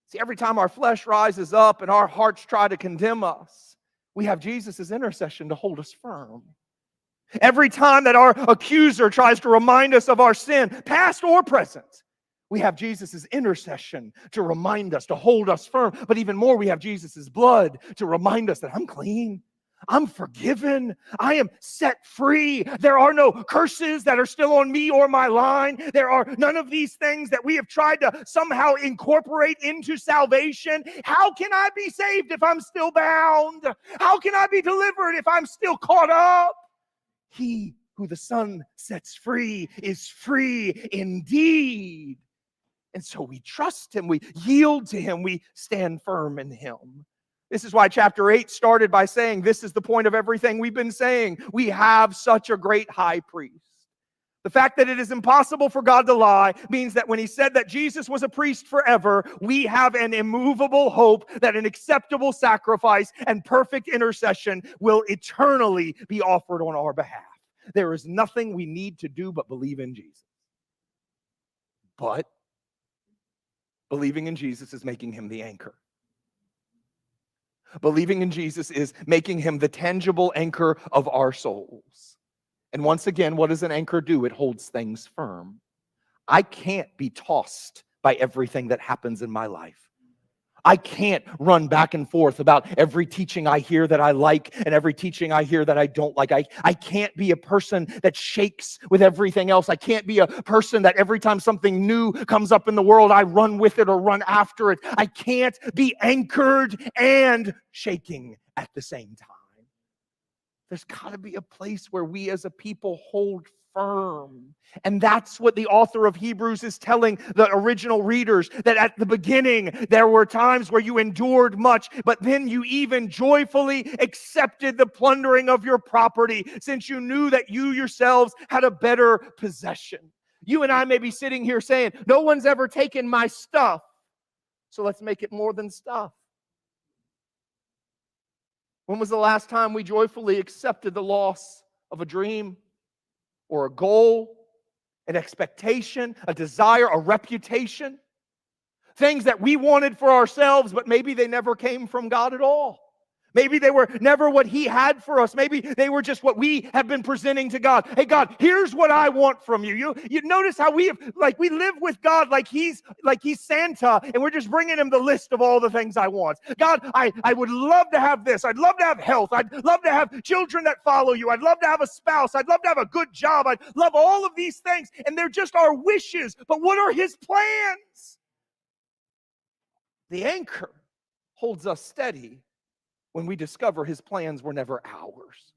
See, every time our flesh rises up and our hearts try to condemn us, we have Jesus' intercession to hold us firm. Every time that our accuser tries to remind us of our sin, past or present, we have Jesus' intercession to remind us, to hold us firm. But even more, we have Jesus' blood to remind us that I'm clean. I'm forgiven. I am set free. There are no curses that are still on me or my line. There are none of these things that we have tried to somehow incorporate into salvation. How can I be saved if I'm still bound? How can I be delivered if I'm still caught up? He who the Son sets free is free indeed. And so we trust him, we yield to him, we stand firm in him. This is why chapter 8 started by saying, this is the point of everything we've been saying. We have such a great high priest. The fact that it is impossible for God to lie means that when he said that Jesus was a priest forever, we have an immovable hope that an acceptable sacrifice and perfect intercession will eternally be offered on our behalf. There is nothing we need to do but believe in Jesus. But believing in Jesus is making him the anchor. Believing in Jesus is making him the tangible anchor of our souls. And once again, what does an anchor do? It holds things firm. I can't be tossed by everything that happens in my life. I can't run back and forth about every teaching I hear that I like and every teaching I hear that I don't like. I can't be a person that shakes with everything else. I can't be a person that every time something new comes up in the world, I run with it or run after it. I can't be anchored and shaking at the same time. There's got to be a place where we as a people hold firm. And that's what the author of Hebrews is telling the original readers, that at the beginning there were times where you endured much, but then you even joyfully accepted the plundering of your property, since you knew that you yourselves had a better possession. You and I may be sitting here saying, no one's ever taken my stuff, so let's make it more than stuff. When was the last time we joyfully accepted the loss of a dream or a goal, an expectation, a desire, a reputation? Things that we wanted for ourselves, but maybe they never came from God at all. Maybe they were never what he had for us. Maybe they were just what we have been presenting to God. Hey, God, here's what I want from you. You notice how we live with God like he's Santa, and we're just bringing him the list of all the things I want. God, I would love to have this. I'd love to have health. I'd love to have children that follow you. I'd love to have a spouse. I'd love to have a good job. I'd love all of these things, and they're just our wishes. But what are his plans? The anchor holds us steady when we discover his plans were never ours.